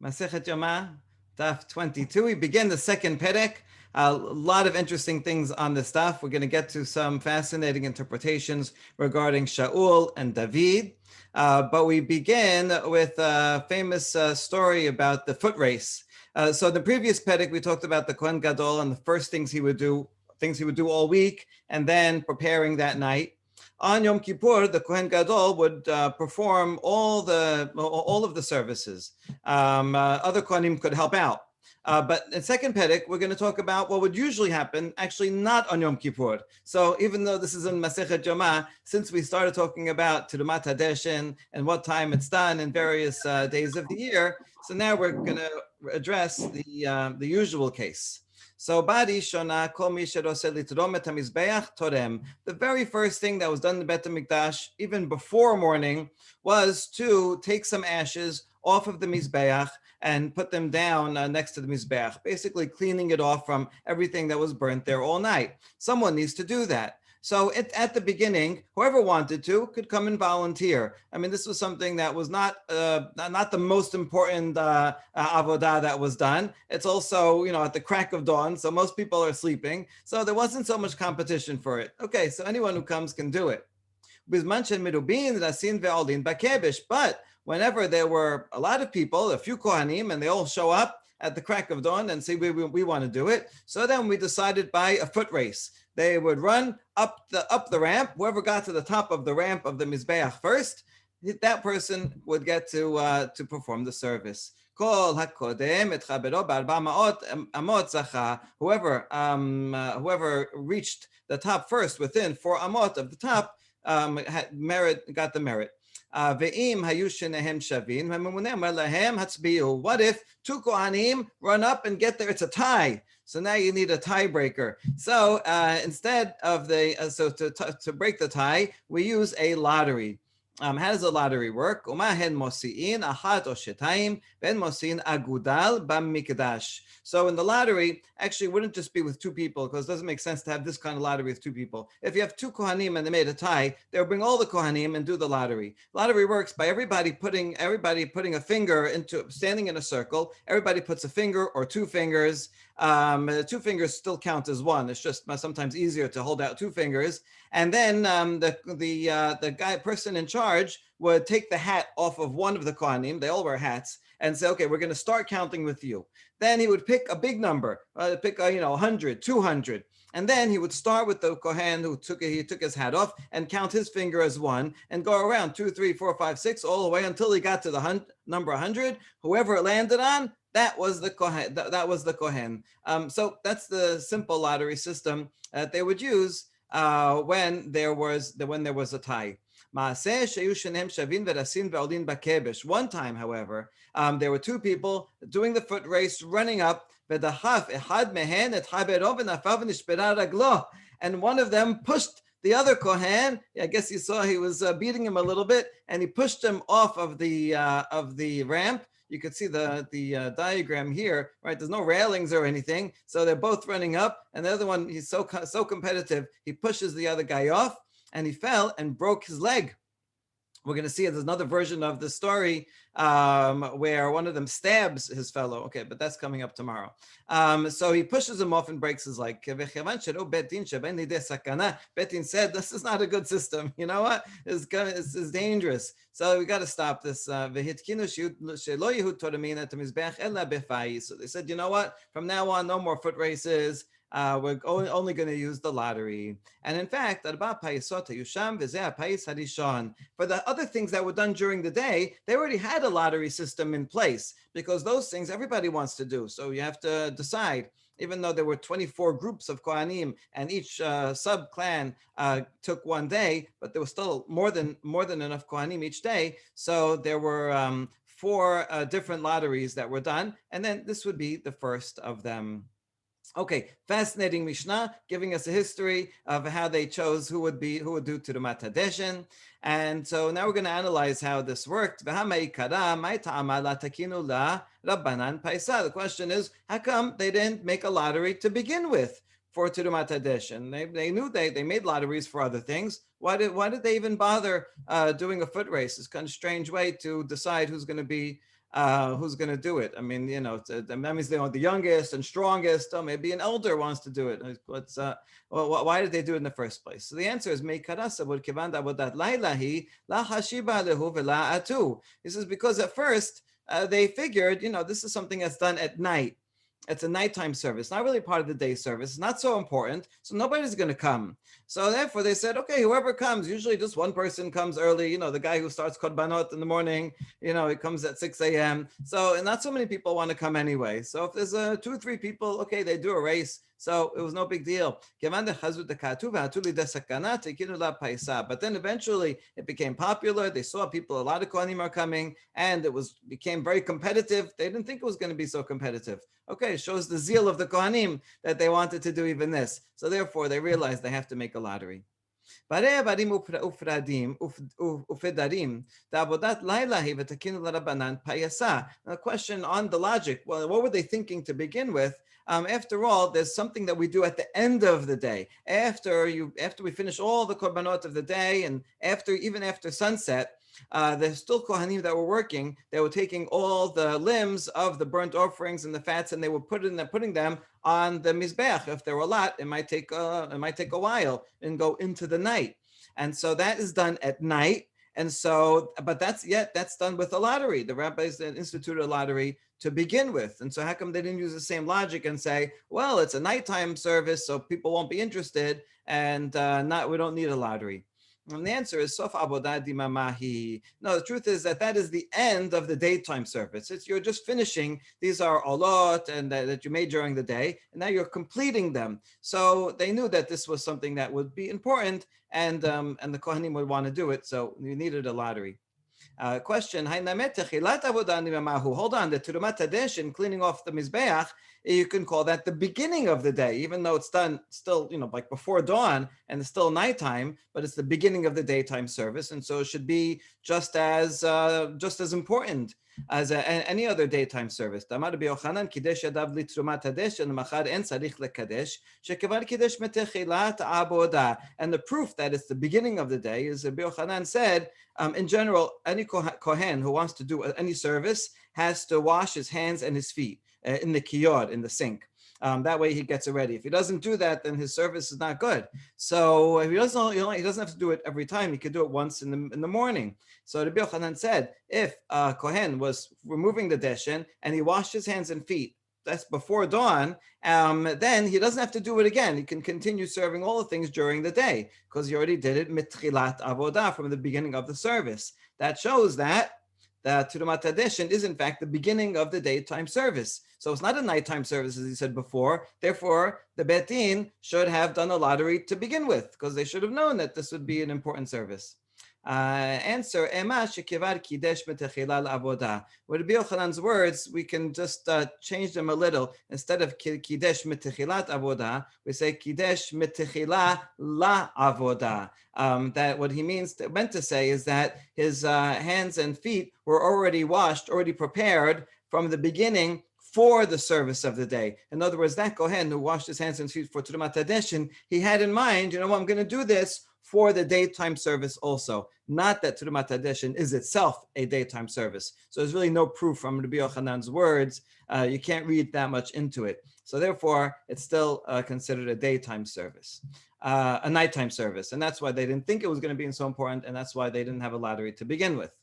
Masechet Yoma, Daf 22. We begin the second Perek. A lot of interesting things on this stuff. We're going to get to some fascinating interpretations regarding Shaul and David. But we begin with a famous story about the foot race. So in the previous Perek, we talked about the Kohen Gadol and the first things he would do all week, and then preparing that night. On Yom Kippur, the Kohen Gadol would perform all of the services. Other Kohanim could help out. But in second Perek, we're going to talk about what would usually happen, actually not on Yom Kippur. So even though this is in Masechet Yoma, since we started talking about Terumat HaDeshen and what time it's done in various days of the year, so now we're going to address the usual case. So Badi Shona Kol Mi Sheroseh Litrom Et HaMizbeach Torem. The very first thing that was done in the Bet HaMikdash, even before morning, was to take some ashes off of the Mizbeach and put them down next to the Mizbeach, basically cleaning it off from everything that was burnt there all night. Someone needs to do that. So at the beginning, whoever wanted to could come and volunteer. I mean, this was something that was not the most important avodah that was done. It's also, at the crack of dawn, so most people are sleeping. So there wasn't so much competition for it. Okay, so anyone who comes can do it. But whenever there were a lot of people, a few Kohanim, and they all show up at the crack of dawn and say, we want to do it. So then we decided by a foot race. They would run up the ramp. Whoever got to the top of the ramp of the Mizbeach first, that person would get to perform the service. Whoever reached the top first within 4 amot of the top got the merit. What if 2 Kohanim run up and get there? It's a tie. So now you need a tiebreaker. So instead of to break the tie, we use a lottery. How does the lottery work? So in the lottery, actually, it wouldn't just be with 2 people, because it doesn't make sense to have this kind of lottery with 2 people. If you have 2 Kohanim and they made a tie, they'll bring all the Kohanim and do the lottery. Lottery works by everybody putting a finger into, standing in a circle. Everybody puts a finger or 2 fingers. 2 fingers still count as 1. It's just sometimes easier to hold out 2 fingers. And then the person in charge would take the hat off of one of the Kohanim. They all wear hats, and say, okay, we're going to start counting with you. Then he would pick a big number, pick 100, 200. And then he would start with the Kohen who took his hat off and count his finger as 1 and go around 2, 3, 4, 5, 6, all the way until he got to the number 100. Whoever it landed on, that was the Kohen. So that's the simple lottery system that they would use when there was a tie. One time, however, there were 2 people doing the foot race, running up, and one of them pushed the other Kohen. I guess you saw he was beating him a little bit, and he pushed him off of the ramp. You could see the diagram here, right? There's no railings or anything, so they're both running up, and the other one, he's so competitive, he pushes the other guy off, and he fell and broke his leg. We're going to see there's another version of the story where one of them stabs his fellow. Okay, but that's coming up tomorrow. So he pushes him off and breaks his leg. Betin said, this is not a good system. You know what? It's dangerous. So we got to stop this. So they said, you know what? From now on, no more foot races. We're only going to use the lottery. And in fact, for the other things that were done during the day, they already had a lottery system in place, because those things everybody wants to do. So you have to decide. Even though there were 24 groups of Kohanim and each sub-clan took 1 day, but there was still more than enough Kohanim each day. So there were 4 different lotteries that were done, and then this would be the first of them. Okay, fascinating Mishnah, giving us a history of how they chose who would do Terumat HaDeshen. And so now we're going to analyze how this worked. The question is, how come they didn't make a lottery to begin with for Terumat HaDeshen? They knew they made lotteries for other things. Why did they even bother doing a foot race? It's kind of a strange way to decide who's going to be who's going to do it? I mean, that means they want the youngest and strongest. Oh, maybe an elder wants to do it. Well, why did they do it in the first place? So the answer is Meikarasa would kivan avodat lailahi la hashiba lehu vela atu. This is because at first they figured, this is something that's done at night. It's a nighttime service, not really part of the day service. It's not so important, so nobody's going to come. So therefore, they said, okay, whoever comes, usually just one person comes early. The guy who starts korbanot in the morning, he comes at 6 a.m. So, and not so many people want to come anyway. So if there's 2 or 3 people, okay, they do a race. So it was no big deal. But then eventually it became popular. They saw people, a lot of Kohanim are coming, and it became very competitive. They didn't think it was going to be so competitive. Okay, it shows the zeal of the Kohanim that they wanted to do even this. So therefore they realized they have to make a lottery. Now, a question on the logic. Well, what were they thinking to begin with? After all, there's something that we do at the end of the day. After we finish all the korbanot of the day, and even after sunset, there's still Kohanim that were working. They were taking all the limbs of the burnt offerings and the fats, and they were putting them on the mizbeach. If there were a lot, it might take a while and go into the night. And so that is done at night. And so, but that's done with a lottery. The rabbis instituted a lottery to begin with. And so how come they didn't use the same logic and say, well, it's a nighttime service, so people won't be interested, and we don't need a lottery? And the answer is Sof Avodah Dimamahi. No, the truth is that is the end of the daytime service. You're just finishing. These are olot and that you made during the day, and now you're completing them. So they knew that this was something that would be important, and the Kohanim would want to do it. So you needed a lottery. Question: hold on, the Terumat Hadesh, cleaning off the mizbeach, you can call that the beginning of the day, even though it's done still, like before dawn and it's still nighttime, but it's the beginning of the daytime service, and so it should be just as important as any other daytime service. And the proof that it's the beginning of the day is Rabbi Yochanan said, in general, any Kohen who wants to do any service has to wash his hands and his feet in the kiyod, in the sink. That way he gets it ready. If he doesn't do that, then his service is not good. So if he doesn't have to do it every time. He could do it once in the morning. So Rabbi Yochanan said, if a Kohen was removing the deshen and he washed his hands and feet, that's before dawn, then he doesn't have to do it again. He can continue serving all the things during the day because he already did it mitchilat avodah, from the beginning of the service. That shows that the Terumat Hadeshin is in fact the beginning of the daytime service. So it's not a nighttime service, as he said before. Therefore, the Beit Din should have done a lottery to begin with, because they should have known that this would be an important service. Answer: Ema shekivar kidesh metechila avodah. With Rabbi Yochanan's words, we can just change them a little. Instead of kidesh metechilat avodah, we say kidesh metechila la avodah. That what he meant to say is that his hands and feet were already washed, already prepared from the beginning for the service of the day. In other words, that Kohen who washed his hands and feet for Terumat Hadeshin, he had in mind, I'm going to do this for the daytime service also. Not that Terumat Hadeshin is itself a daytime service. So there's really no proof from Rabbi Yochanan's words. You can't read that much into it. So therefore, it's still considered a daytime service, a nighttime service. And that's why they didn't think it was going to be so important, and that's why they didn't have a lottery to begin with.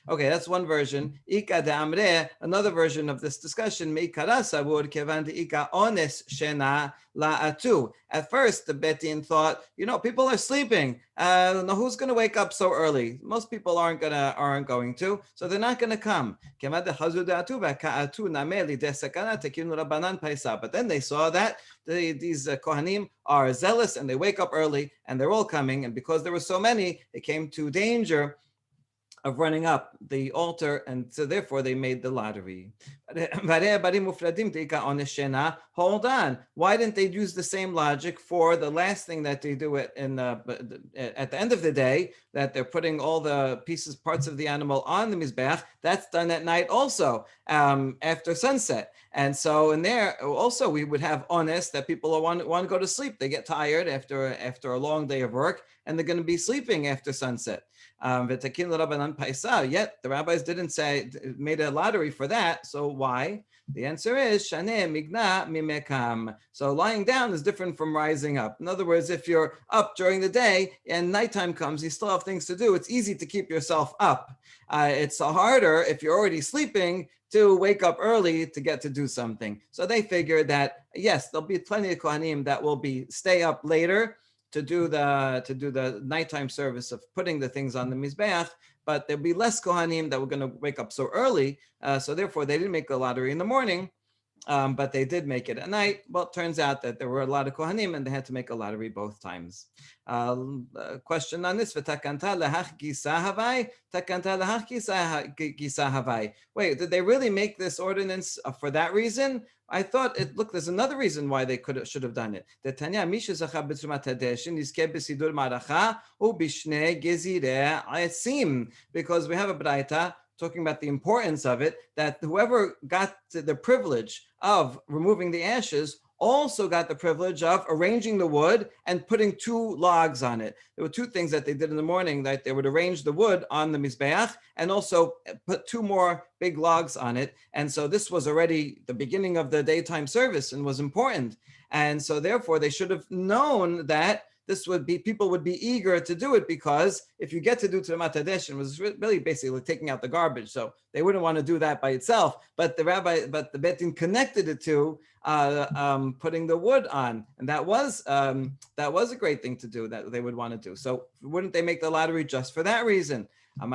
Okay, that's one version. Ika de amre, another version of this discussion. Meikarasa would kevan de ika ones shena la atu. At first, the Beit Din thought, people are sleeping. Who's going to wake up so early? Most people aren't going to, so they're not going to come. But then they saw that these Kohanim are zealous and they wake up early and they're all coming, and because there were so many, it came to danger of running up the altar, and so therefore they made the lottery. Hold on, why didn't they use the same logic for the last thing that they do at the end of the day, that they're putting all the parts of the animal on the mizbeach? That's done at night also, after sunset. And so in there also we would have honest that people want to go to sleep. They get tired after a long day of work, and they're going to be sleeping after sunset. Yet the rabbis didn't say, made a lottery for that. So why? The answer is Shaneh Migna Mimekam. So lying down is different from rising up. In other words, if you're up during the day and nighttime comes, you still have things to do. It's easy to keep yourself up. It's harder if you're already sleeping to wake up early to get to do something. So they figured that yes, there'll be plenty of Kohanim that will stay up later to do the nighttime service of putting the things on the Mizbeach, but there'll be less Kohanim that were going to wake up so early. So therefore, they didn't make the lottery in the morning, but they did make it at night. Well, it turns out that there were a lot of Kohanim and they had to make a lottery both times. Question on this: Takanta lahach gisa havai, takanta lahach gisa havai. Wait, did they really make this ordinance for that reason? I thought there's another reason why they should have done it. The Tanya Misha Zacha b'tzumat hadeshin yizkeh b'sidur maracha u'b'shnei gezireh atzim, because we have a braita talking about the importance of it, that whoever got the privilege of removing the ashes also got the privilege of arranging the wood and putting 2 logs on it. There were 2 things that they did in the morning, that they would arrange the wood on the Mizbeach and also put 2 more big logs on it. And so this was already the beginning of the daytime service and was important. And so therefore they should have known that people would be eager to do it, because if you get to do Tzumat Hadesh, it was really basically taking out the garbage. So they wouldn't want to do that by itself. But the Beit Din connected it to putting the wood on, and that was a great thing to do, that they would want to do. So wouldn't they make the lottery just for that reason? So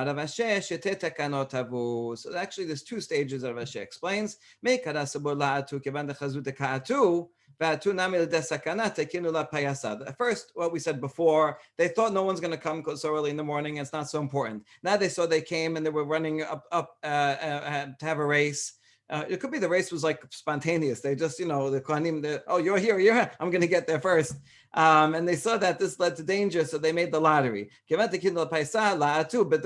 actually, there's 2 stages that Rav Ashi explains. At first, what we said before, they thought no one's going to come so early in the morning, and it's not so important. Now they saw they came and they were running up to have a race. It could be the race was like spontaneous. They just, the Kohanim, oh, you're here, I'm going to get there first. And they saw that this led to danger, so they made the lottery. But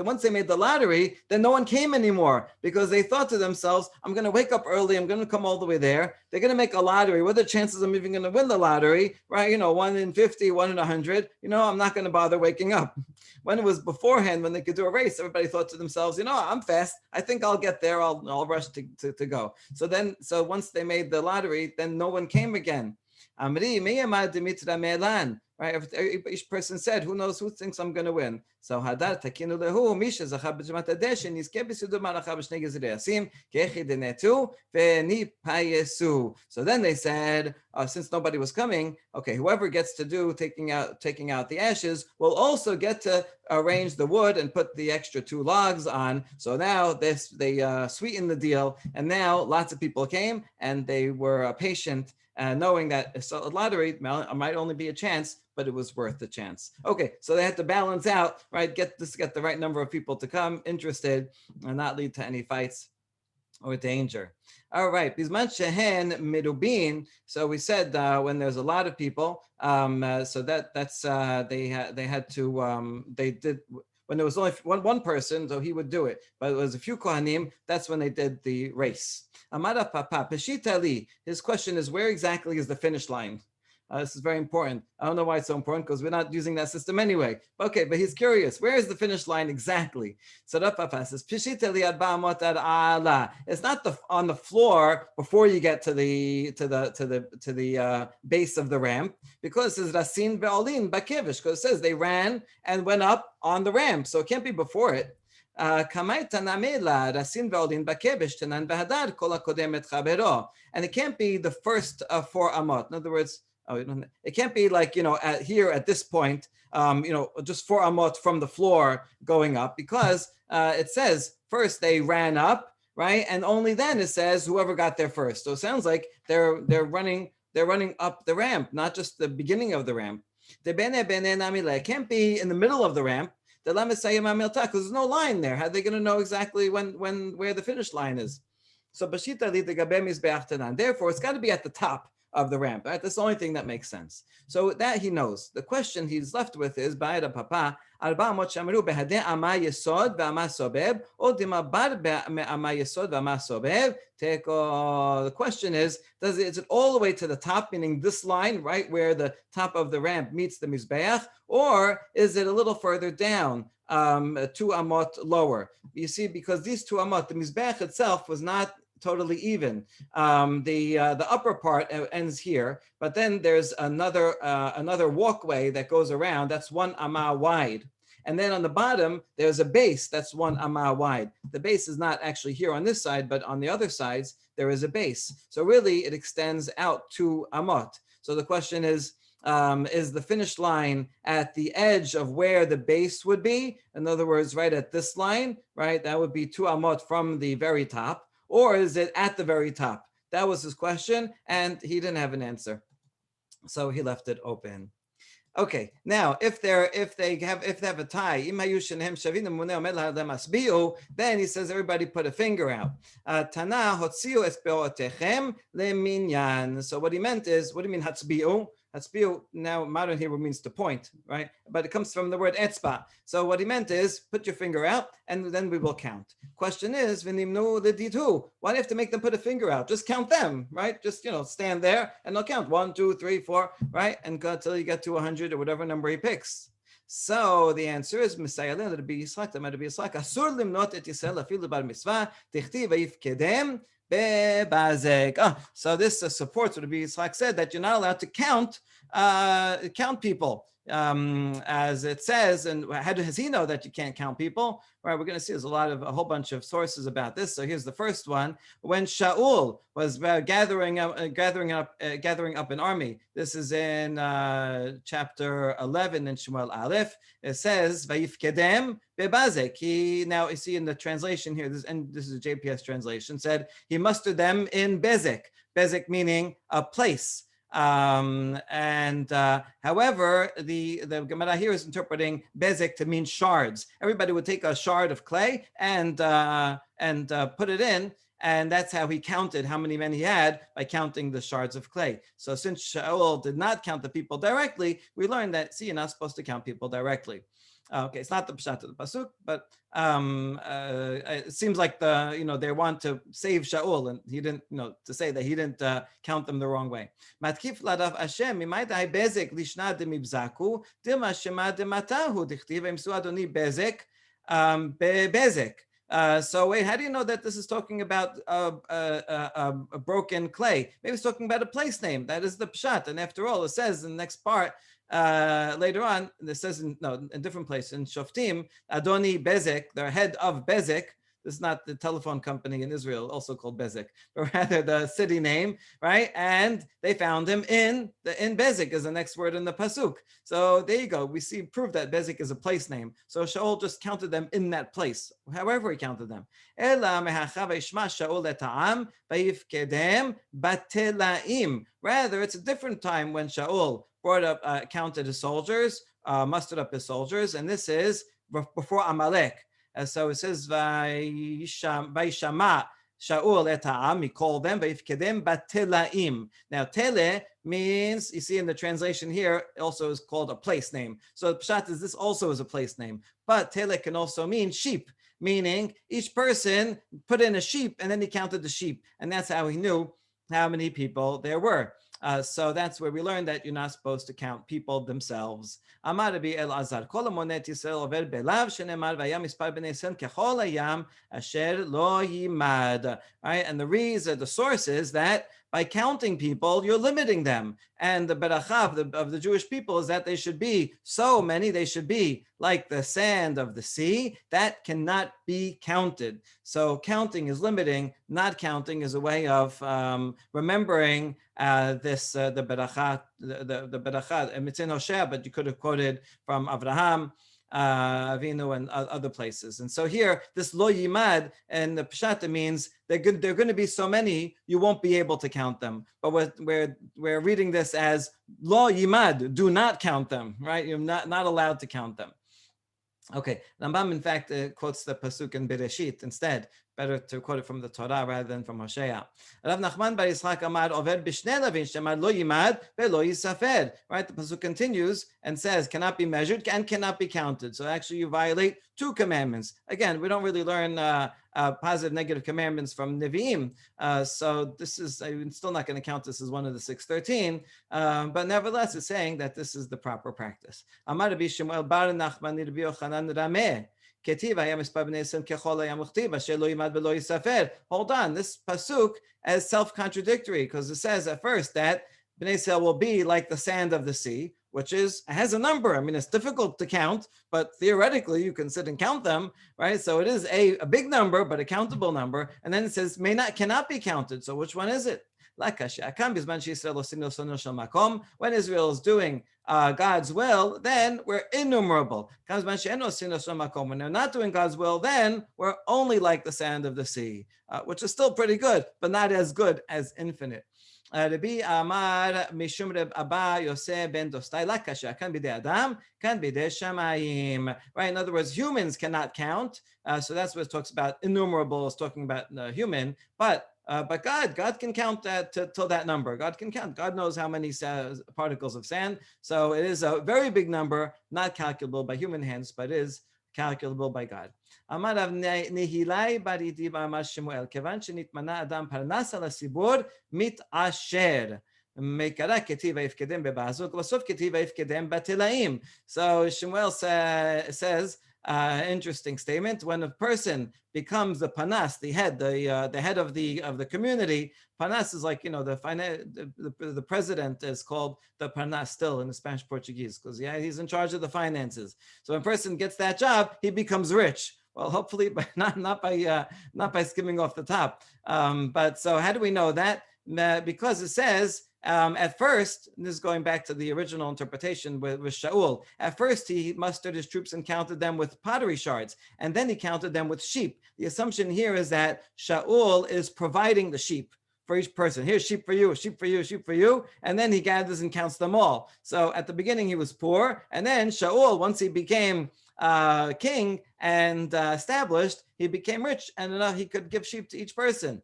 once they made the lottery, then no one came anymore, because they thought to themselves, I'm going to wake up early, I'm going to come all the way there. They're going to make a lottery. What are the chances I'm even going to win the lottery? Right? 1 in 50, 1 in 100. I'm not going to bother waking up. When it was beforehand, when they could do a race, everybody thought to themselves, I'm fast. I think I'll get there. I'll rush to go. So once they made the lottery, then no one came again. Right? Each person said, who knows, who thinks I'm going to win? So hadar takinu lehu misha zacha b'tzumat hadeshin yizkeh b'sidur maracha b'shnei gezirei asim kechi denetu v'nipayesu. So then they said, since nobody was coming, okay, whoever gets to do taking out the ashes will also get to arrange the wood and put the extra 2 logs on. So now they sweetened the deal, and now lots of people came and they were patient, knowing that a lottery might only be a chance, but it was worth the chance. Okay, so they had to balance out, right? Get the right number of people to come interested and not lead to any fights or danger. All right, Bizman shehen mirubin. So we said when there's a lot of people, so that's they did. When there was only one person, so he would do it. But it was a few Kohanim, that's when they did the race. Amara Papa, Peshita Li, his question is, where exactly is the finish line? This is very important. I don't know why it's so important, because we're not using that system anyway. Okay, but he's curious. Where is the finish line exactly? So Rav Papa says, Peshita Li ad ba'amot ad ala. It's not on the floor before you get to the base of the ramp, because it says Rasin ve'olin bakevish, because it says they ran and went up on the ramp, so it can't be before it. And it can't be the first 4 amot. In other words, it can't be like, at this point, just 4 amot from the floor going up, because it says first they ran up, right? And only then it says whoever got there first. So it sounds like they're running up the ramp, not just the beginning of the ramp. It can't be in the middle of the ramp, because there's no line there. How are they going to know exactly where the finish line is? So therefore, it's got to be at the top, of the ramp. Right? That's the only thing that makes sense. So that he knows. The question he's left with is Ba'eda Papa. 400 שאמרו בהדי אמה יסוד ואמה סובב, או דמבר באמה יסוד ואמה סובב. The question is it all the way to the top, meaning this line, right where the top of the ramp meets the Mizbeach, or is it a little further down, 2 amot lower? You see, because these 2 amot, the Mizbeach itself was not totally even. The upper part ends here, but then there's another walkway that goes around. That's 1 amah wide. And then on the bottom, there's a base that's 1 amah wide. The base is not actually here on this side, but on the other sides, there is a base. So really, it extends out 2 amot. So the question is the finish line at the edge of where the base would be? In other words, right at this line, right? That would be 2 amot from the very top. Or is it at the very top? That was his question, and he didn't have an answer. So he left it open. Okay, now if they have a tie, then he says everybody put a finger out. So what he meant is, what do you mean hatzbiu? Hatzbiu now modern Hebrew means to point, right? But it comes from the word etzba. So what he meant is put your finger out and then we will count. Question is, why do you have to make them put a finger out? Just count them, right? Just stand there and they'll count 1, 2, 3, 4, right? And go until you get to 100 or whatever number he picks. So the answer is Asur limnot et Yisrael afilu bar mitzvah tichtiv vayifkedem. So this supports what Rabbi Yitzchak said, that you're not allowed to count people, as it says. And how does he know that you can't count people? Right, we're going to see there's a whole bunch of sources about this. So here's the first one: when Shaul was gathering up an army. This is in chapter 11 in Shmuel Aleph. It says Vayifkedem bebazek. Now you see in the translation here, this is a JPS translation, said he mustered them in Bezek. Bezek meaning a place. However, the Gemara here is interpreting bezek to mean shards. Everybody would take a shard of clay and put it in, and that's how he counted how many men he had, by counting the shards of clay. So since Shaul did not count the people directly, we learned that you're not supposed to count people directly. Okay, it's not the pshat of the pasuk, but it seems like they want to save Shaul, and he didn't, to say that he didn't count them the wrong way. Matkif ladav Hashem mimaydai bezek lishna demibzaku dilma shema dematahu dichtiv emsu adoni bezek bezek. So wait, how do you know that this is talking about a broken clay? Maybe it's talking about a place name. That is the pshat, and after all, it says in the next part. Later on, it says in different places in Shoftim, Adoni Bezek, the head of Bezek. This is not the telephone company in Israel, also called Bezek, but rather the city name, right? And they found him in Bezek is the next word in the pasuk. So there you go. We see proof that Bezek is a place name. So Shaul just counted them in that place, however he counted them. Rather, it's a different time when Shaul brought up, counted his soldiers, mustered up his soldiers, and this is before Amalek. So it says, Vayishama Shaul et ha'am, he called them, Vayifkedem batelaim. Now, tele means, you see in the translation here, also is called a place name. So the pshat is this also is a place name. But tele can also mean sheep, meaning each person put in a sheep, and then he counted the sheep. And that's how he knew how many people there were. So that's where we learned that you're not supposed to count people themselves. Amar Rabbi Elazar, Kol hamonet Yisrael over belav shenemar vayam mispar bnei Yisrael kechol hayam asher lo yimad. Right, and the source is that by counting people, you're limiting them. And the beracha of the Jewish people is that they should be so many, they should be like the sand of the sea. That cannot be counted. So counting is limiting, not counting is a way of remembering the beracha, the beracha. It's in Hosea, but you could have quoted from Avraham, Avinu, and other places. And so here, this lo yimad and the pshata means they're going to be so many you won't be able to count them. But we're reading this as lo yimad, do not count them, right? You're not allowed to count them. Okay, Rambam in fact quotes the pasuk in Bereshit instead. Better to quote it from the Torah rather than from Hosea. Rav Nachman bar Yitzchak amar oved b'shnei lavin shemar lo yimad ve'lo yisafer. Right, the pasuk continues and says cannot be measured and cannot be counted. So actually, you violate two commandments. Again, we don't really learn positive, negative commandments from Nevi'im. So this is I'm still not going to count this as one of the 613. But nevertheless, it's saying that this is the proper practice. Amar Rabbi Shmuel bar Nachman Rabbi Yochanan Rameh. Hold on, this pasuk is self-contradictory because it says at first that Bnei Israel will be like the sand of the sea, which has a number. I mean, it's difficult to count, but theoretically you can sit and count them, right? So it is a big number, but a countable number. And then it says cannot be counted. So which one is it? When Israel is doing God's will, then we're innumerable. When they're not doing God's will, then we're only like the sand of the sea, which is still pretty good, but not as good as infinite. Rabbi Amar Mishum Reb Abba Yoseh ben Dostai Lakasha kan bidei Adam kan bidei Shamayim. Right. In other words, humans cannot count. So that's what it talks about. Innumerable is talking about human, but God can count that till that number. God can count. God knows how many particles of sand. So it is a very big number, not calculable by human hands, but is calculable by God. אמר רב נהילי בר ידי באמר שמואל, כיוון שנתמנה אדם פרנס על הציבור, מתעשר. מקרא כתיב ויפקדם בבעזות, ובסוף כתיב ויפקדם בתלאים. So Shemuel says, interesting statement. When a person becomes the panas, the head of the community, panas is like the president is called the panas still in the Spanish Portuguese because he's in charge of the finances. So when a person gets that job, he becomes rich. Well, hopefully, but not by skimming off the top. But so how do we know that? Because it says at first, and this is going back to the original interpretation with Shaul. At first, he mustered his troops and counted them with pottery shards, and then he counted them with sheep. The assumption here is that Shaul is providing the sheep for each person. Here's sheep for you, sheep for you, sheep for you, and then he gathers and counts them all. So at the beginning, he was poor, and then Shaul, once he became king and established, he became rich, and enough he could give sheep to each person.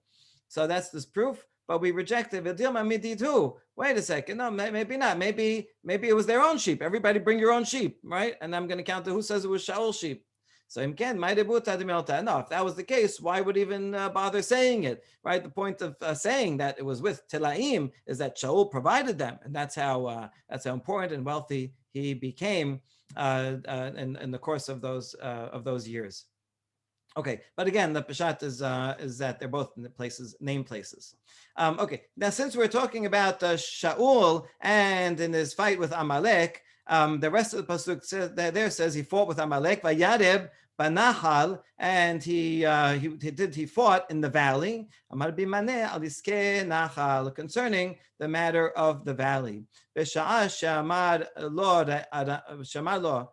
So that's this proof. But we rejected. Wait a second. No, maybe not. Maybe it was their own sheep. Everybody bring your own sheep, right? And I'm going to count who says it was Shaul's sheep. So no, if that was the case, why would even bother saying it, right? The point of saying that it was with Telaim is that Shaul provided them, and that's how important and wealthy he became in the course of those years. Okay, but again, the Peshat is that they're both named places. Okay, now since we're talking about Shaul and in his fight with Amalek, the rest of the pasuk says he fought with Amalek, Vayareb Banahal, and he fought in the valley. Amar bimaneh al iskeh Nahal, concerning the matter of the valley. B'sha'ah shamar lo.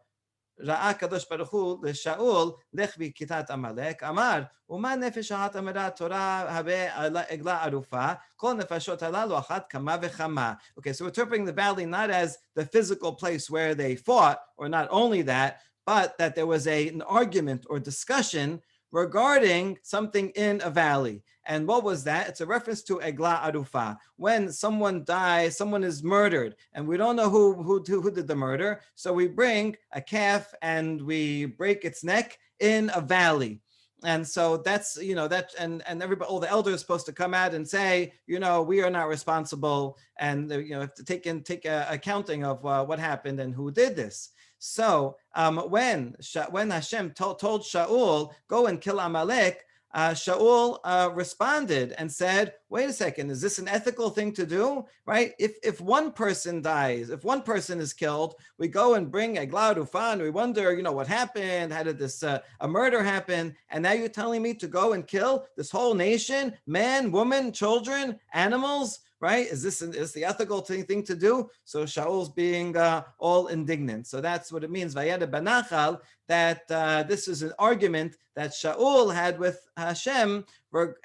ראה הקדוש ברוך הוא לשאול, לך בכיתת עמלק, אמר, ומה נפש אחת אמרה תורה הווה עגלה ערופה, כל נפשות הללו אחת כמה וכמה. Okay, so we're interpreting the valley not as the physical place where they fought, or not only that, but that there was an argument or discussion regarding something in a valley. And what was that? It's a reference to Egla Arufa. When someone dies, someone is murdered, and we don't know who did the murder. So we bring a calf and we break its neck in a valley. And so that's, and everybody, all the elders are supposed to come out and say, we are not responsible, and have to take accounting of what happened and who did this. So when Hashem told Shaul, go and kill Amalek, Shaul responded and said, wait a second, is this an ethical thing to do? Right? If one person dies, if one person is killed, we go and bring a Egla Arufa, and we wonder, what happened? How did this a murder happen? And now you're telling me to go and kill this whole nation, man, woman, children, animals? Right? Is the ethical thing to do? So Shaul's being all indignant. So that's what it means, Vayada Banachal, that this is an argument that Shaul had with Hashem,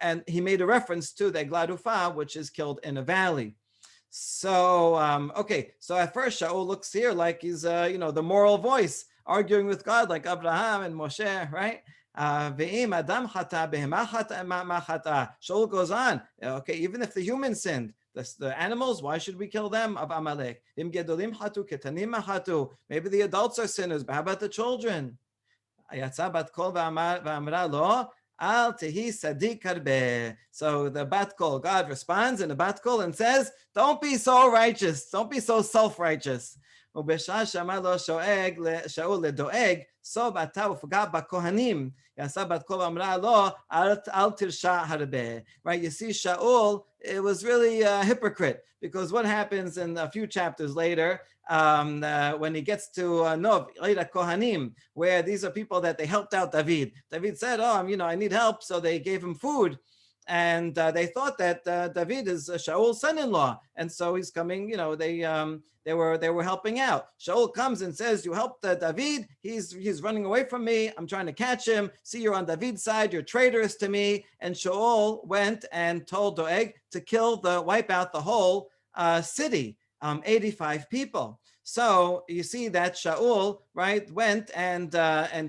and he made a reference to the Egla Arufa, which is killed in a valley. So, okay, so at first Shaul looks here like he's, the moral voice arguing with God like Abraham and Moshe, right? Ve'im adam chata behema chata ma chata. Shaul goes on. Okay, even if the humans sinned, the animals, why should we kill them? Of Amalek. Im gedolim hatu ketanim hatu. Maybe the adults are sinners, but how about the children? Yatsa bat kol v'amra lo. Al tehi sadiq harbe. So the bat kol, God responds in the bat kol and says, don't be so righteous. Don't be so self-righteous. ובשעה שאמר לו שאול לדואג, סוב אתה ופגע בכהנים. יעשה בת קול ואמרה לו, אל תרשע הרבה. Right, you see Shaul, it was really a hypocrite, because what happens in a few chapters later, when he gets to Nov, later Kohanim, where these are people that they helped out David. David said, oh, I need help, so they gave him food. And they thought that David is Shaul's son-in-law, and so he's coming. They were helping out. Shaul comes and says, "You helped David. He's running away from me. I'm trying to catch him. See, you're on David's side. You're traitorous to me." And Shaul went and told Doeg to wipe out the whole city, 85 people. So you see that Shaul, right, went and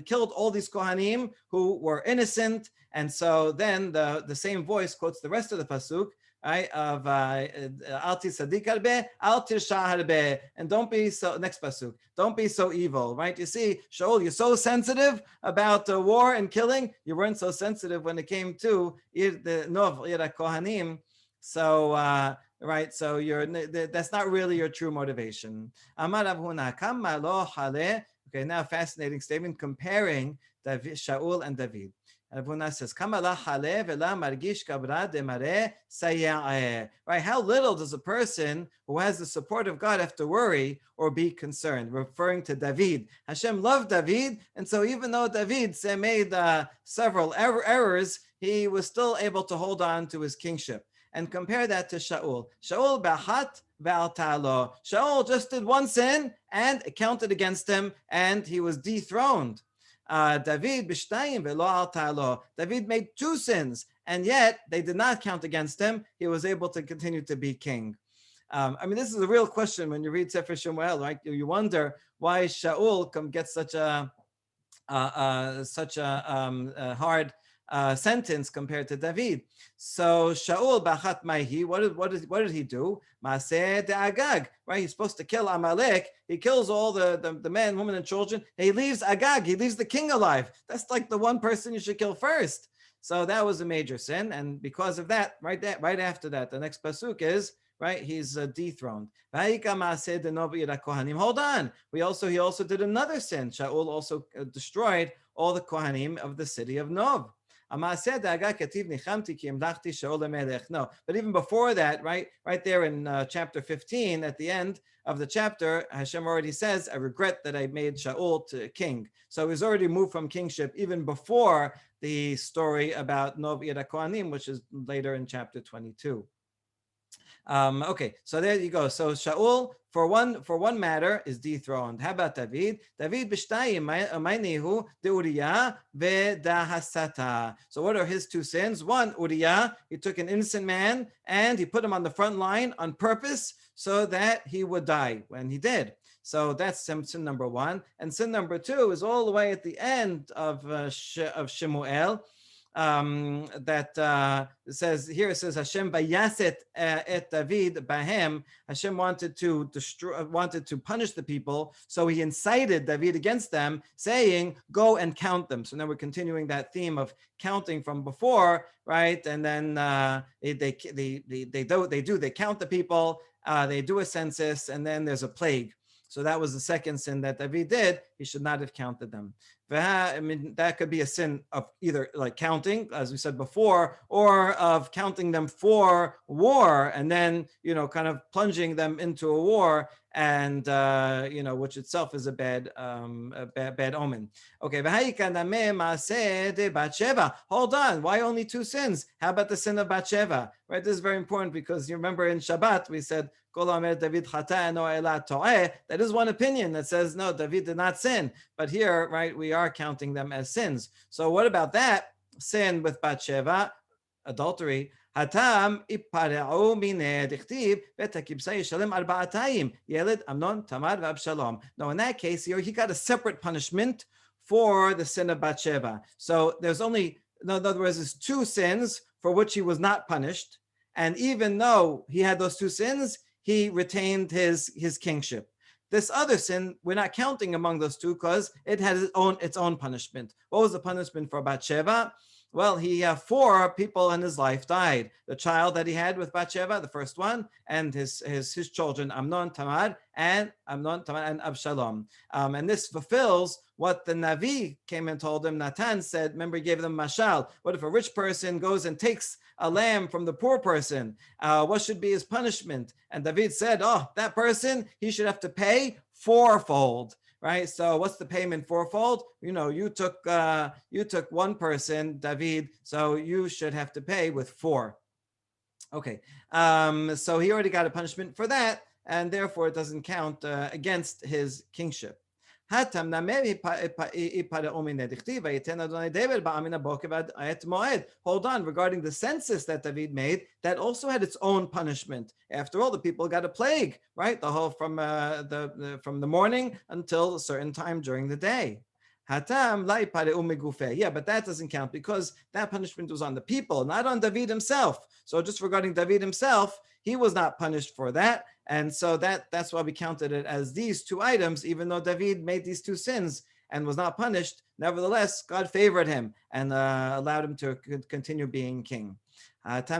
killed all these Kohanim who were innocent. And so then the same voice quotes the rest of the pasuk, right, of al tisadik harbe, al tirsha harbe, and don't be so, next pasuk, don't be so evil, right? You see, Shaul, you're so sensitive about war and killing. You weren't so sensitive when it came to the Nov Kohanim. So right, so that's not really your true motivation. Amar Rav Huna, kama lo hale. Okay, now fascinating statement comparing Shaul and David. Rav Huna says, kama la hale vela margish kabra de mare saya'eh. Right, how little does a person who has the support of God have to worry or be concerned? Referring to David. Hashem loved David, and so even though David made several errors, he was still able to hold on to his kingship. And compare that to Shaul. Shaul ba'hat ve'al. Shaul just did one sin and it counted against him, and he was dethroned. David b'shtayim ve'lo al ta'alo. David made two sins, and yet they did not count against him. He was able to continue to be king. This is a real question when you read Sefer Shemuel, right? You wonder why Shaul gets such a hard sentence compared to David. So Shaul b'achat maihi, what did he do? Maaseh de'agag, right? He's supposed to kill Amalek. He kills all the men, women, and children. He leaves Agag. He leaves the king alive. That's like the one person you should kill first. So that was a major sin, and because of that, right after that, the next pasuk is, right, he's dethroned. Hold on. He also did another sin. Shaul also destroyed all the Kohanim of the city of Nov. No, but even before that, right there in chapter 15, at the end of the chapter, Hashem already says, I regret that I made Shaul to king. So he's already moved from kingship even before the story about Nov Kohanim, which is later in chapter 22. Okay, so there you go. So Shaul, for one matter, is dethroned. How about David? David b'shtayim ma'nehu de'Uriah ve'dahasata. So what are his two sins? One, Uriah, he took an innocent man and he put him on the front line on purpose so that he would die when he did. So that's sin number one. And sin number two is all the way at the end of Shemuel. That says Hashem bayaset et David bahem. Hashem wanted to punish the people, so he incited David against them, saying, "Go and count them." So now we're continuing that theme of counting from before, right? And then they count the people, they do a census, and then there's a plague. So that was the second sin that David did. He should not have counted them. That could be a sin of either like counting, as we said before, or of counting them for war, and then kind of plunging them into a war, and which itself is a bad omen. Okay, hold on. Why only two sins? How about the sin of Bathsheba? Right, this is very important because you remember in Shabbat we said that is one opinion that says no, David did not sin. But here, right, we are counting them as sins. So what about that sin with Bathsheba, adultery? הטעם יפרעו מיניה דכתיב ואת הכבשה ישלם 400 ילד אמנון תמר ואבשלום. Now in that case here he got a separate punishment for the sin of Bathsheba. So there's only, in other words, there's two sins for which he was not punished, and even though he had those two sins, he retained his kingship. This other sin, we're not counting among those two because it had its own punishment. What was the punishment for Bathsheba? Well, he 4 people in his life died. The child that he had with Bathsheba, the first one, and his children, Amnon, Tamar, and Absalom. And this fulfills what the Navi came and told him. Natan said, remember, he gave them mashal. What if a rich person goes and takes a lamb from the poor person? What should be his punishment? And David said, oh, that person, he should have to pay fourfold. Right. So what's the payment fourfold? You took one person, David, so you should have to pay with 4. Okay. So he already got a punishment for that, and therefore it doesn't count against his kingship. Hold on, regarding the census that David made, that also had its own punishment. After all, the people got a plague, right? The whole from the morning until a certain time during the day. Yeah, but that doesn't count because that punishment was on the people, not on David himself. So just regarding David himself, he was not punished for that. And so that's why we counted it as these 2 items, even though David made these 2 sins and was not punished. Nevertheless, God favored him and allowed him to continue being king. Hold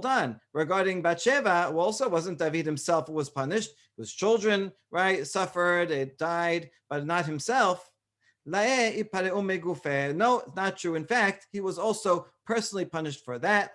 on. Regarding Bathsheba, also wasn't David himself who was punished. His children, right, suffered, it died, but not himself. No, it's not true. In fact, he was also personally punished for that.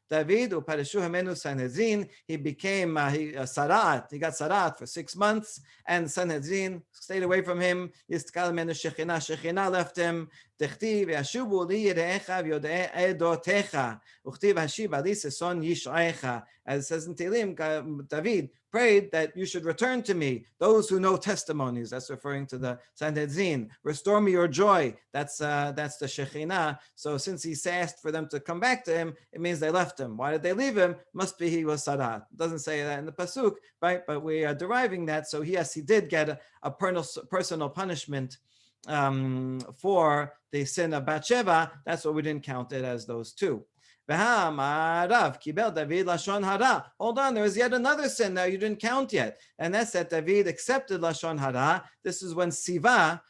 David upareshu hamenu Sanhedrin. He became sarat. He got sarat for 6 months, and Sanhedrin stayed away from him. Yistkal menu Shechina. Shechina left him. Techtiv yashubu li yedeecha v'yodei edotecha. Uchtiv hashiv ali seson yishrecha. As it says in Tehillim, David prayed that you should return to me those who know testimonies. That's referring to the Sanhedrin. Restore me your joy. That's the Shekhinah. So since he asked for them to come back to him, it means they left him. Why did they leave him? Must be he was Sarat. It doesn't say that in the Pasuk, right? But we are deriving that. So yes, he did get a personal punishment for the sin of Bathsheba. That's why we didn't count it as those 2. Hold on, there was yet another sin that you didn't count yet, and that's that David accepted Lashon Hara. This is when Siva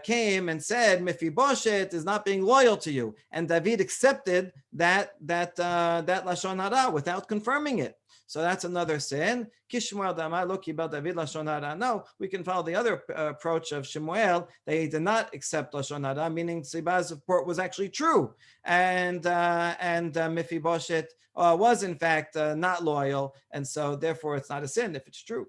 came and said Mephibosheth is not being loyal to you, and David accepted that Lashon Hara without confirming it. So that's another sin. No, we can follow the other approach of Shemuel. They did not accept Lashon Hara, meaning Siba's report was actually true, and Mephibosheth was in fact not loyal, and so therefore it's not a sin if it's true.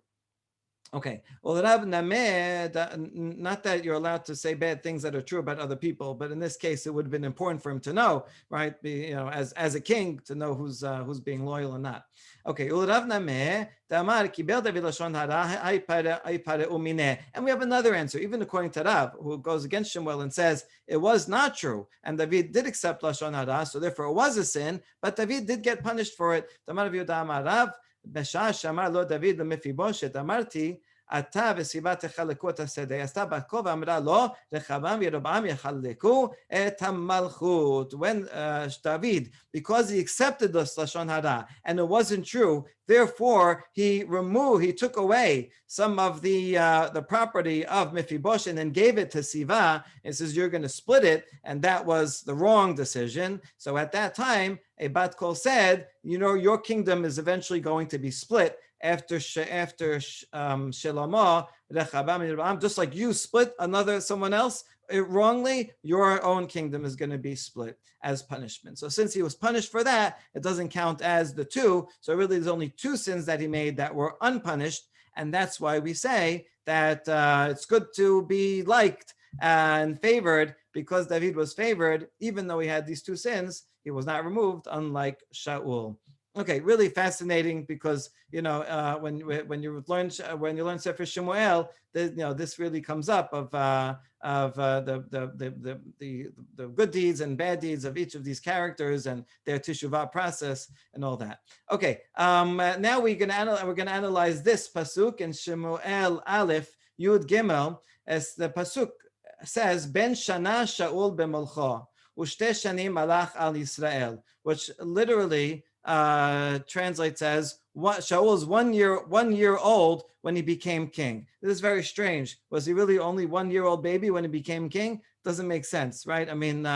Okay. Well, Rav Nameh, not that you're allowed to say bad things that are true about other people, but in this case, it would have been important for him to know, right? As a king, to know who's being loyal or not. Okay. Rav Nameh, and we have another answer, even according to Rav, who goes against Shemuel and says it was not true, and David did accept Lashon Hara, so therefore it was a sin, but David did get punished for it. בשעה שאמר לו דוד למפיבושת, אמרתי, אתה וסיבה תחלקו את השדה. עשתה בת כה ואמרה לו, רחבעם וירבעם יחלקו את המלכות. When David, because he accepted this Lashon Hara, and it wasn't true, therefore he took away some of the property of Mephibosheth and gave it to Siva, and says, you're going to split it, and that was the wrong decision. So at that time, a Bat Kol said, your kingdom is eventually going to be split after Shlomo, Rechavam, just like you split someone else wrongly, your own kingdom is going to be split as punishment. So since he was punished for that, it doesn't count as the 2. So really there's only 2 sins that he made that were unpunished. And that's why we say that it's good to be liked and favored, because David was favored, even though he had these 2 sins, he was not removed, unlike Shaul. Okay, really fascinating because when you learn Sefer Shemuel, this really comes up of the good deeds and bad deeds of each of these characters and their teshuvah process and all that. Okay, now we're going to analyze this pasuk in Shemuel Aleph Yud Gimel, as the pasuk says, Ben Shana Shaul b'molcho u'shte shanim malach al Yisrael, which literally translates as Shaul was 1 year old when he became king. This is very strange. Was he really only 1 year old baby when he became king? Doesn't make sense, right? I mean,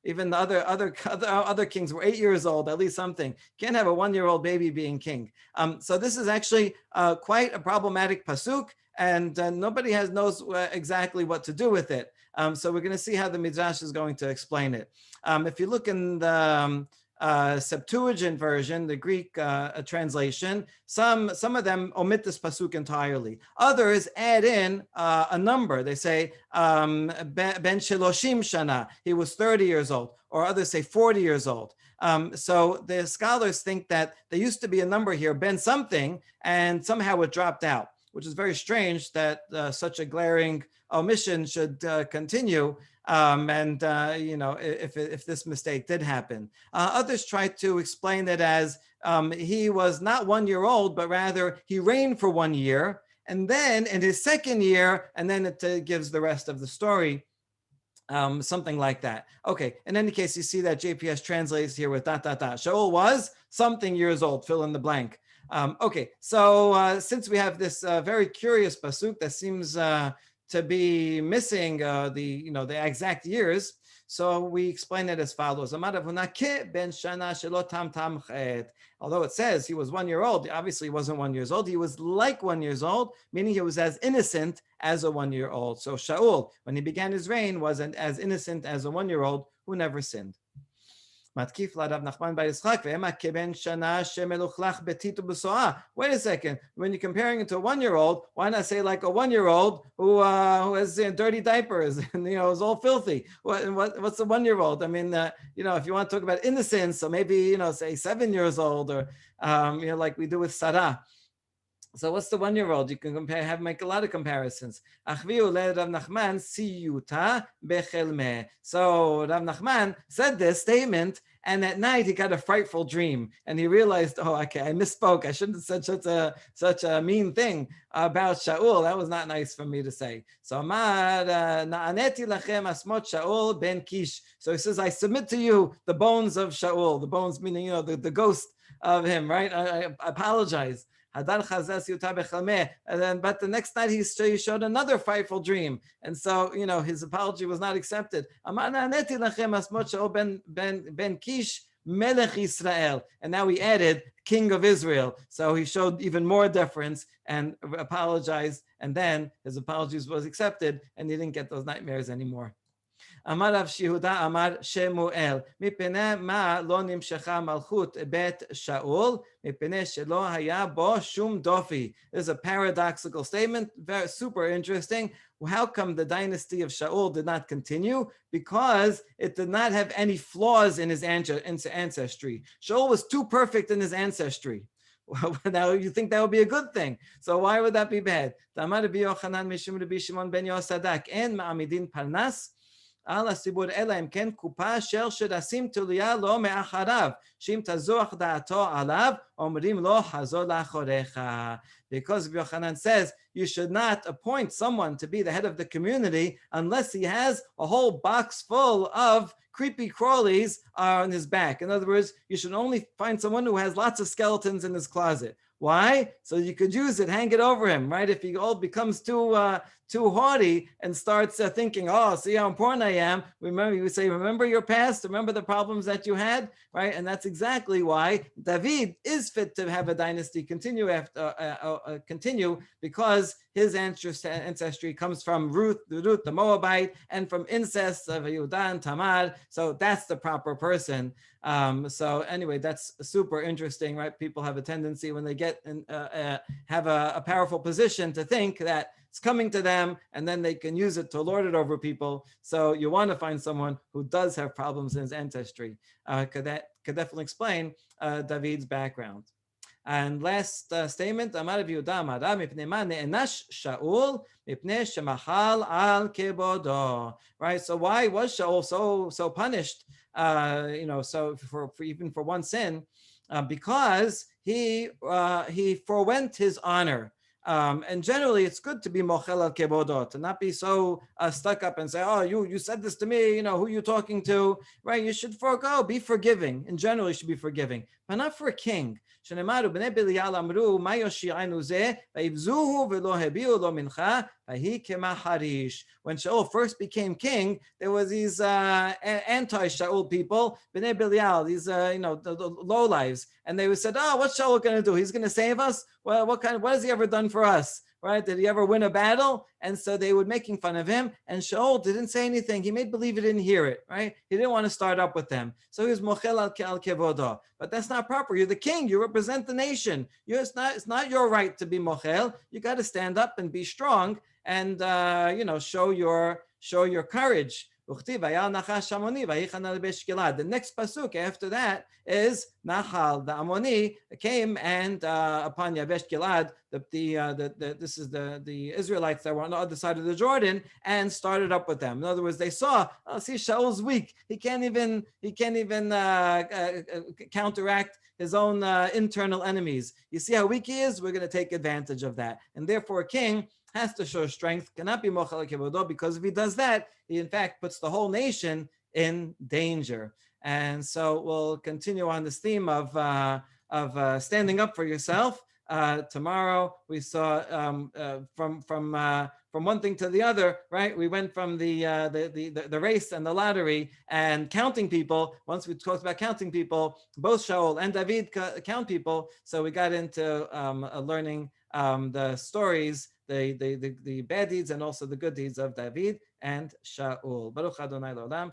even the other kings were 8 years old, at least something. Can't have a 1 year old baby being king. So this is actually quite a problematic pasuk, and nobody knows exactly what to do with it. So we're going to see how the Midrash is going to explain it. If you look in the Septuagint version, the Greek translation, some of them omit this pasuk entirely. Others add in a number. They say ben sheloshim shana, he was 30 years old, or others say 40 years old. So the scholars think that there used to be a number here, ben something, and somehow it dropped out, which is very strange that such a glaring omission should continue. If this mistake did happen, others try to explain it as he was not 1 year old, but rather he reigned for 1 year, and then in his second year, and then it gives the rest of the story. Something like that. Okay, in any case, you see that JPS translates here with ... Shaul was something years old, fill in the blank. Okay, so since we have this very curious pasuk that seems to be missing the exact years, so we explain it as follows. Although it says he was 1 year old, obviously he wasn't 1 year old. He was like 1 year old, meaning he was as innocent as a 1 year old. So Shaul, when he began his reign, wasn't as innocent as a 1 year old who never sinned. Wait a second. When you're comparing it to a 1 year old, why not say like a 1 year old who has dirty diapers and is all filthy? What's a 1 year old? I mean, if you want to talk about innocence, so maybe say 7 years old, or like we do with Sarah. So what's the 1 year old? You can make a lot of comparisons. So Rav Nachman said this statement, and at night he got a frightful dream, and he realized, okay, I misspoke. I shouldn't have said such a mean thing about Shaul. That was not nice for me to say. So Amar na'aneti lachem asmot Shaul ben Kish. So he says, I submit to you the bones of Shaul. The bones meaning the ghost of him, right? I apologize. And then, but the next night he showed another frightful dream, and so his apology was not accepted. Ben Kish Melech Israel, and now he added King of Israel. So he showed even more deference and apologized, and then his apologies was accepted, and he didn't get those nightmares anymore. אמר רב שיהודה אמר שמואל, מפני מה לא נמשכה מלכות בית שאול, מפני שלא היה בו שום דופי. There's a paradoxical statement, very super interesting. How come the dynasty of Shaul did not continue? Because it did not have any flaws in his ancestry. Shaul was too perfect in his ancestry. Now you think that would be a good thing. So why would that be bad? אמר רבי יוחנן משום רבי שמעון בן יהושדק, אין מעמידין פרנס על הציבור אלא אם כן קופה של שרסים תלויה לו מאחריו, שאם תזוח דעתו עליו, אומרים לו חזור לאחוריך. Because Yochanan says you should not appoint someone to be the head of the community unless he has a whole box full of creepy crawlies on his back. In other words, you should only find someone who has lots of skeletons in his closet. Why? So you could use it, hang it over him, right? If he all becomes too haughty and starts thinking, oh, see how important I am. Remember your past, remember the problems that you had, right? And that's exactly why David is fit to have a dynasty continue because his ancestry comes from Ruth the Moabite, and from incest of Yehuda and Tamar. So that's the proper person. So anyway, that's super interesting, right? People have a tendency when they get have a powerful position to think that it's coming to them and then they can use it to lord it over people. So you want to find someone who does have problems in his ancestry. That could definitely explain David's background. And last statement, Amar Rav Yehuda Amara mipnei ma ne'enash Shaul mipnei shemachal al kebodo. Right. So why was Shaul so punished? So for even for one sin, because he forwent his honor. And generally, it's good to be mochel al kebodo, to not be so stuck up and say, "Oh, you said this to me. Who you talking to?" Right? You should forego, be forgiving. In general, you should be forgiving, but not for a king. שנאמר ובני בליעל אמרו מה יושיענו זה ויבזוהו ולא הביאו לו מנחה ויהי כמחריש. When Shaul first became king, there was these anti-Shaul people, bnei Belial, these the low lives, and they said, "Oh, what's Shaul going to do? He's going to save us? Well, what has he ever done for us? Right? Did he ever win a battle?" And so they were making fun of him, and Shaul didn't say anything. He made believe he didn't hear it, right? He didn't want to start up with them. So he was mochel al kevodo. But that's not proper. You're the king. You represent the nation. It's not your right to be mochel. You got to stand up and be strong and show your courage. The next pasuk after that is Nahal, the Ammoni came and upon Yabesh Gilad, this is the Israelites that were on the other side of the Jordan, and started up with them. In other words, they saw, see, Shaul's weak. He can't even counteract his own internal enemies. You see how weak he is? We're going to take advantage of that. And therefore, a king has to show strength, cannot be mochel kevodo, because if he does that, he in fact puts the whole nation in danger. And so we'll continue on this theme of standing up for yourself. Tomorrow we saw from one thing to the other, right? We went from the race and the lottery and counting people. Once we talked about counting people, both Shaul and David count people. So we got into learning the stories, the bad deeds and also the good deeds of David and Shaul. Baruch Adonai L'olam.